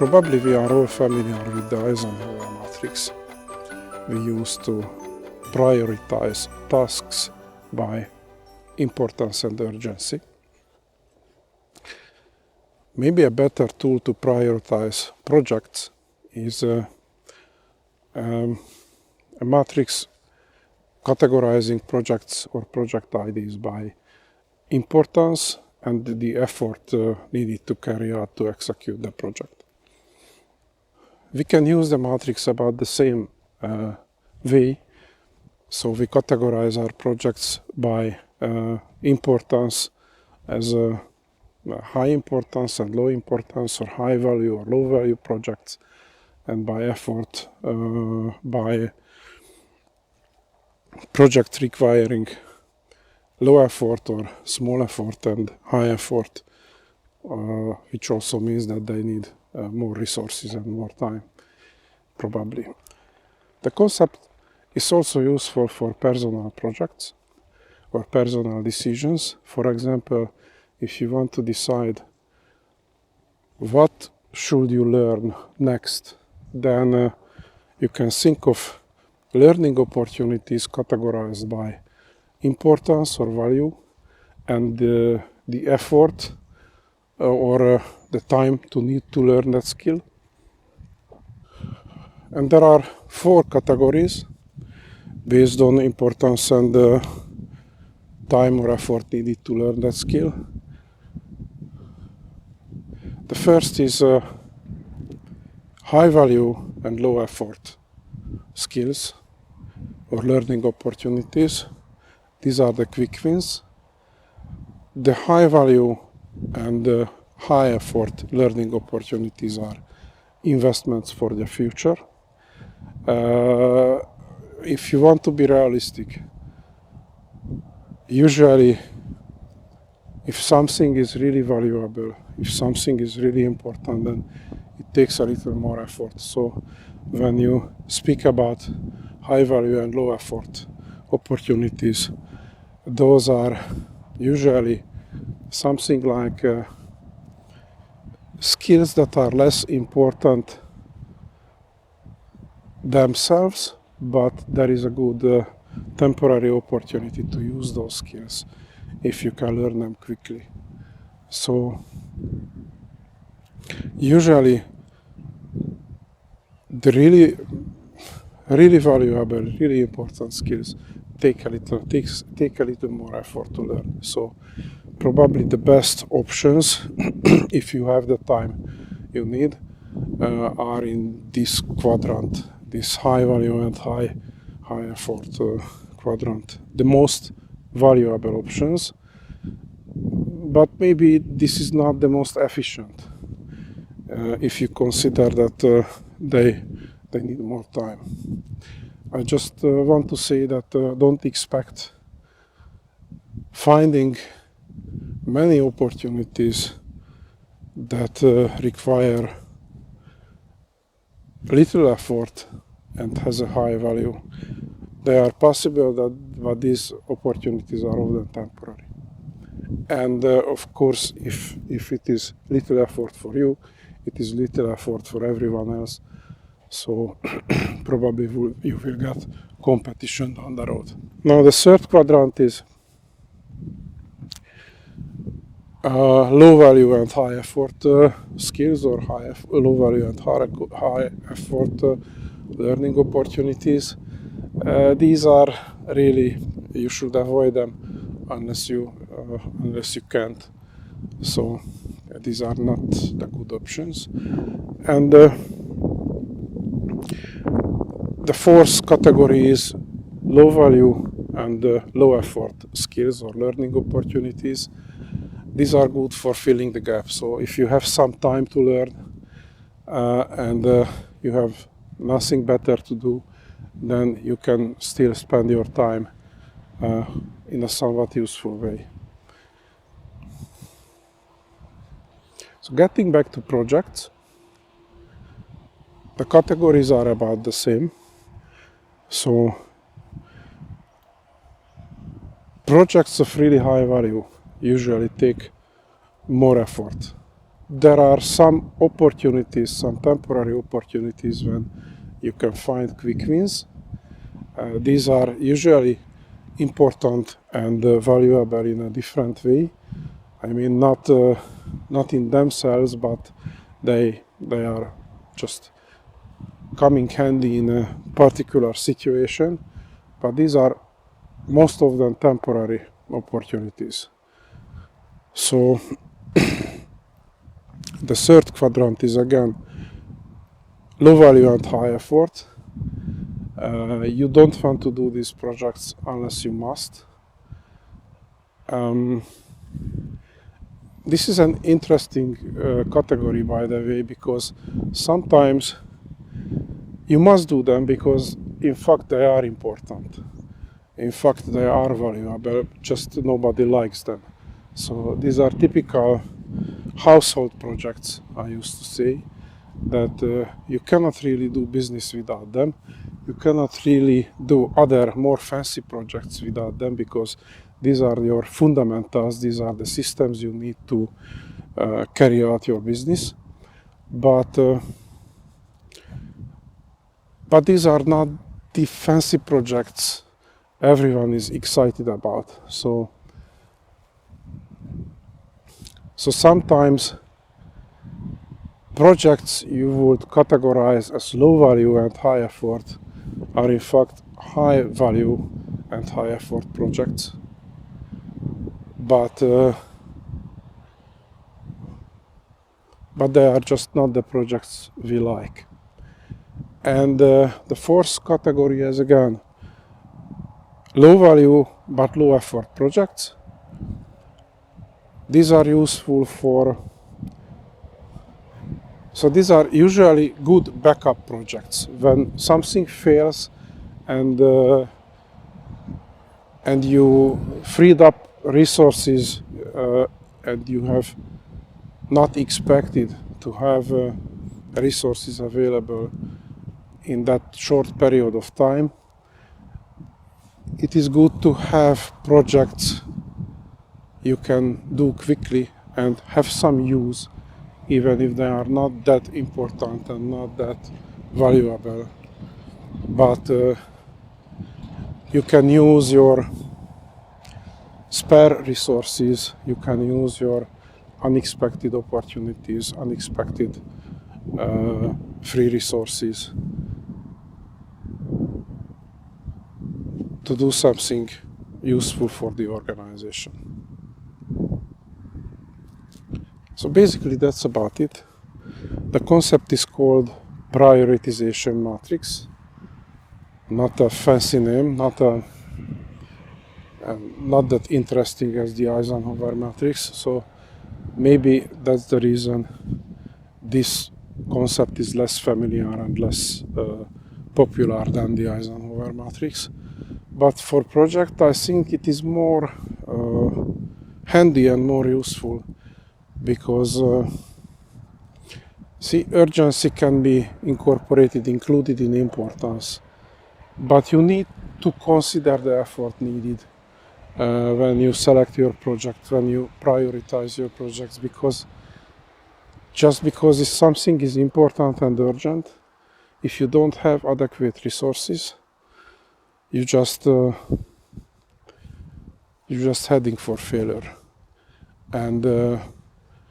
Probably we are all familiar with the Eisenhower matrix we use to prioritize tasks by importance and urgency. Maybe a better tool to prioritize projects is a matrix categorizing projects or project ideas by importance and the effort needed to carry out to execute the project. We can use the matrix about the same way. So we categorize our projects by importance as high importance and low importance, or high value or low value projects, and by effort by project requiring low effort or small effort and high effort, which also means that they need more resources and more time, probably. The concept is also useful for personal projects or personal decisions. For example, if you want to decide what should you learn next, then you can think of learning opportunities categorized by importance or value and the effort or the time to need to learn that skill. And there are 4 categories based on importance and time or effort needed to learn that skill. The first is high value and low effort skills or learning opportunities. These are the quick wins. The high value and high effort learning opportunities are investments for the future. If you want to be realistic, usually if something is really valuable, if something is really important, then it takes a little more effort. So when you speak about high value and low effort opportunities, those are usually something like skills that are less important themselves, but there is a good temporary opportunity to use those skills if you can learn them quickly. So usually the really valuable, really important skills take a little more effort to learn. So probably the best options, if you have the time you need, are in this quadrant, this high value and high effort quadrant. The most valuable options, but maybe this is not the most efficient if you consider that they need more time. I just want to say that don't expect finding many opportunities that require little effort and has a high value. They are possible, but these opportunities are often temporary. And of course, if it is little effort for you, it is little effort for everyone else. So probably you will get competition down the road. Now the third quadrant is low value and high effort skills, or low value and high effort learning opportunities. These are really, you should avoid them unless you can't. So these are not the good options. And the fourth category is low value and low effort skills or learning opportunities. These are good for filling the gap. So if you have some time to learn and you have nothing better to do, then you can still spend your time in a somewhat useful way. So getting back to projects, the categories are about the same. So projects of really high value usually take more effort there are some opportunities, some temporary opportunities when you can find quick wins. These are usually important and valuable in a different way. I mean, not in themselves, but they are just coming handy in a particular situation. But these are most of them temporary opportunities. So the third quadrant is again low value and high effort. You don't want to do these projects unless you must. This is an interesting category, by the way, because sometimes you must do them because in fact they are important. In fact they are valuable, just nobody likes them. So these are typical household projects, I used to say, that you cannot really do business without them. You cannot really do other more fancy projects without them, because these are your fundamentals, these are the systems you need to carry out your business. But these are not the fancy projects everyone is excited about. So sometimes projects you would categorize as low value and high effort are in fact high value and high effort projects. But they are just not the projects we like. And the fourth category is again low value but low effort projects. These are useful for, so these are usually good backup projects. When something fails and you freed up resources and you have not expected to have resources available in that short period of time, it is good to have projects you can do quickly and have some use, even if they are not that important and not that valuable. But you can use your spare resources, you can use your unexpected opportunities, unexpected free resources to do something useful for the organization. So basically that's about it. The concept is called Prioritization Matrix. Not a fancy name, not that interesting as the Eisenhower matrix. So maybe that's the reason this concept is less familiar and less popular than the Eisenhower matrix. But for project, I think it is more handy and more useful, because see, urgency can be incorporated, included in importance, but you need to consider the effort needed when you select your project, when you prioritize your projects, because just because if something is important and urgent, if you don't have adequate resources, you're just heading for failure. And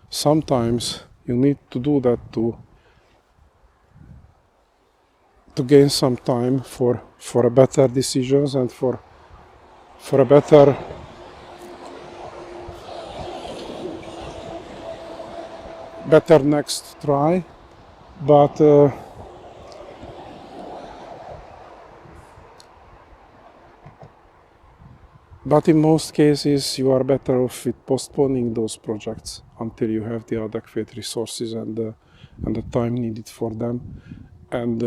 sometimes you need to do that to gain some time for a better decisions and for a better next try. But in most cases you are better off with postponing those projects until you have the adequate resources and the time needed for them, and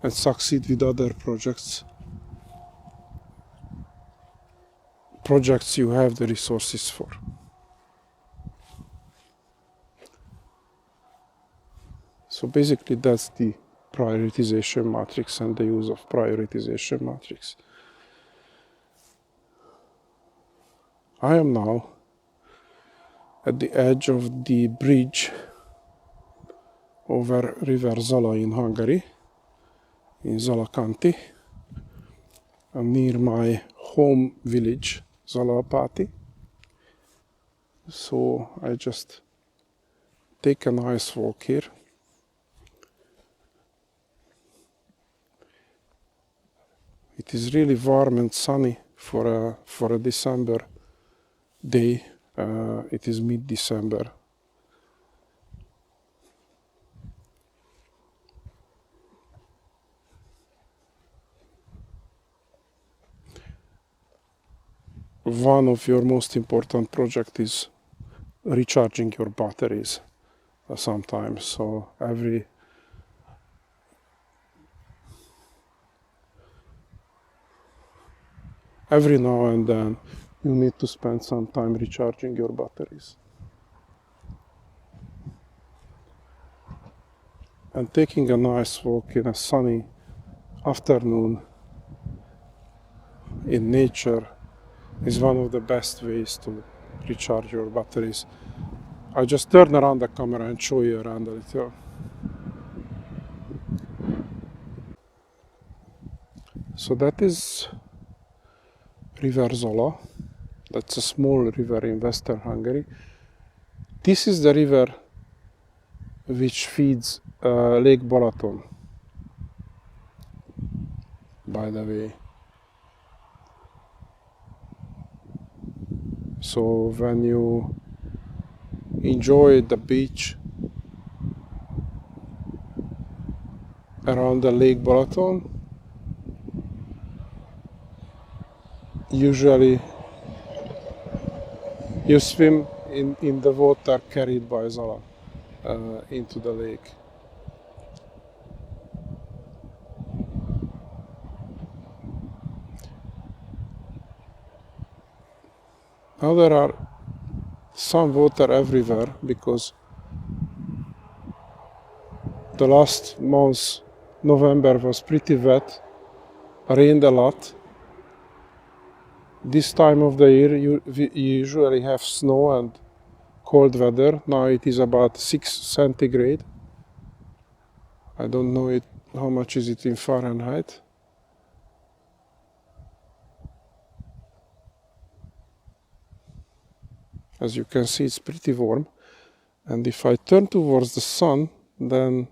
succeed with other projects you have the resources for. So basically that's the prioritization matrix and the use of prioritization matrix. I am now at the edge of the bridge over River Zala in Hungary, in Zala County, near my home village, Zalapati. So I just take a nice walk here. It is really warm and sunny for a December day. It is mid-December. One of your most important projects is recharging your batteries sometimes. So every now and then you need to spend some time recharging your batteries. And taking a nice walk in a sunny afternoon in nature is one of the best ways to recharge your batteries. I just turn around the camera and show you around a little. So that is River Zola. That's a small river in Western Hungary. This is the river which feeds Lake Balaton, by the way. So when you enjoy the beach around the Lake Balaton, usually you swim in the water carried by Zala into the lake. Now there are some water everywhere because the last month, November, was pretty wet, rained a lot. This time of the year we usually have snow and cold weather. Now it is about 6 centigrade. I don't know how much is it in Fahrenheit. As you can see, it's pretty warm. And if I turn towards the sun, then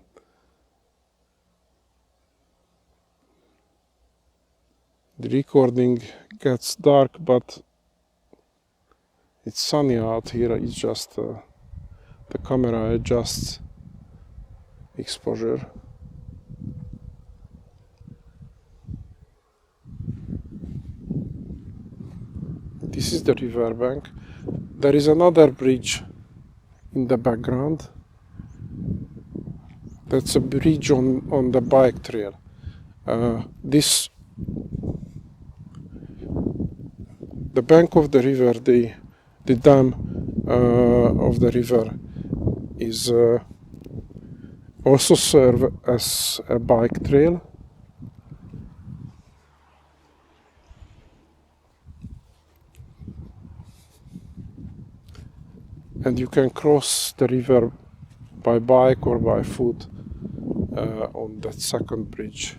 the recording gets dark, but it's sunny out here. It's just the camera adjusts exposure. This is the river bank. There is another bridge in the background. That's a bridge on the bike trail. The bank of the river, the dam of the river is also serve as a bike trail. And you can cross the river by bike or by foot on that second bridge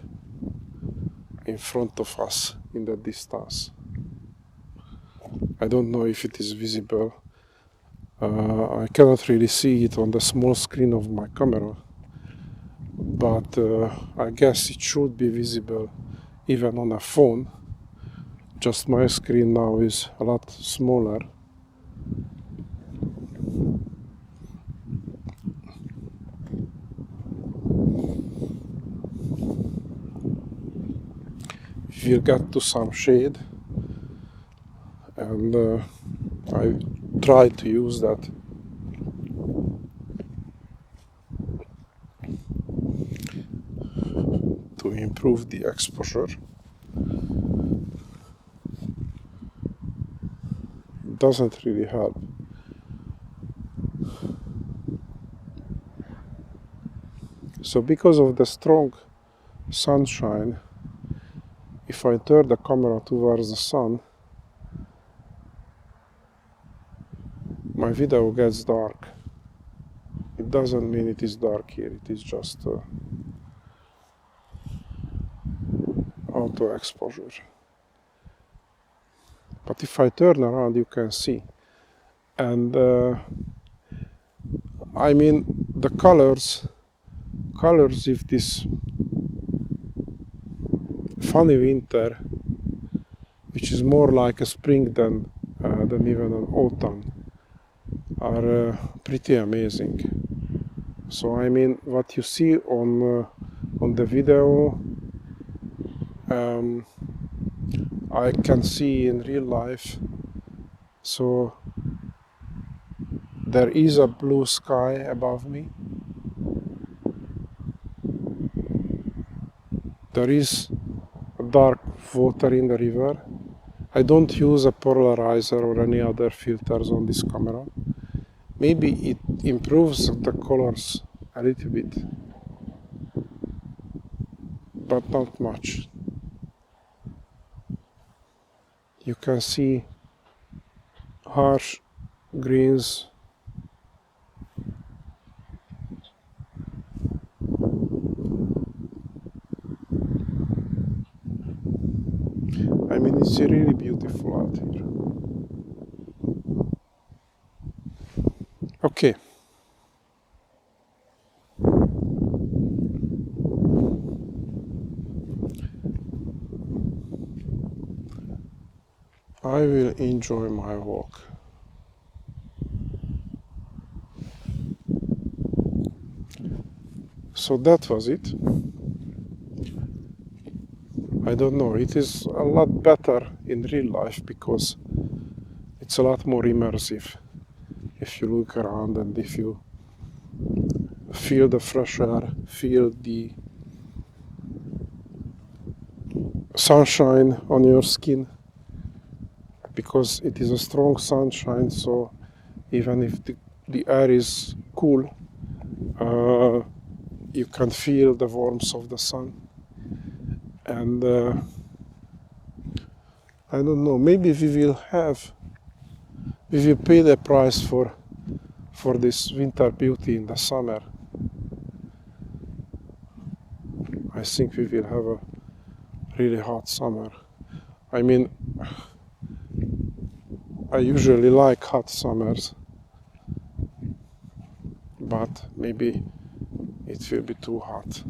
in front of us in the distance. I don't know if it is visible. I cannot really see it on the small screen of my camera, but I guess it should be visible even on a phone. Just my screen now is a lot smaller. We'll get to some shade, and I try to use that to improve the exposure. It doesn't really help. So because of the strong sunshine, if I turn the camera towards the sun, my video gets dark. It doesn't mean it is dark here, it is just auto exposure. But if I turn around, you can see. And I mean, the colors of this funny winter, which is more like a spring than even an autumn, are pretty amazing. So I mean, what you see on the video, I can see in real life. So there is a blue sky above me. There is dark water in the river. I don't use a polarizer or any other filters on this camera. Maybe it improves the colors a little bit, but not much. You can see harsh greens. I mean, it's really beautiful out here. Okay. I will enjoy my walk. So that was it. I don't know, it is a lot better in real life because it's a lot more immersive if you look around and if you feel the fresh air, feel the sunshine on your skin, because it is a strong sunshine, so even if the air is cool, you can feel the warmth of the sun. And I don't know, maybe we will pay the price for this winter beauty in the summer. I think we will have a really hot summer. I mean, I usually like hot summers, but maybe it will be too hot.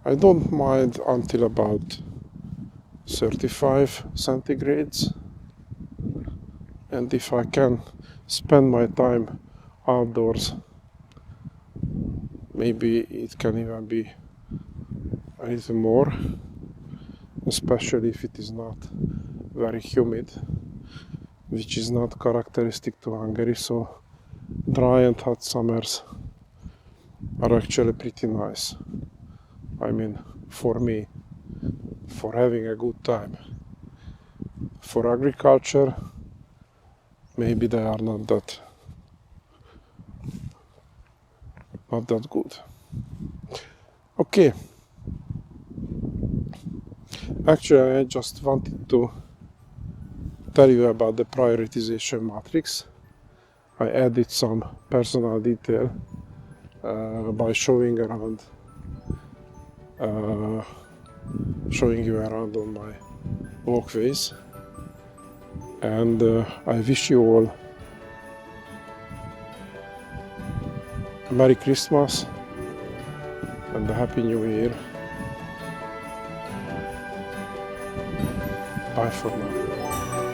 I don't mind until about 35 centigrades, and if I can spend my time outdoors, maybe it can even be a little more, especially if it is not very humid, which is not characteristic to Hungary. So dry and hot summers are actually pretty nice. I mean, for me, for having a good time. For agriculture, maybe they are not that good. Okay. Actually, I just wanted to tell you about the prioritization matrix. I added some personal detail by showing you around on my walkways. And I wish you all a Merry Christmas and a Happy New Year. Bye for now.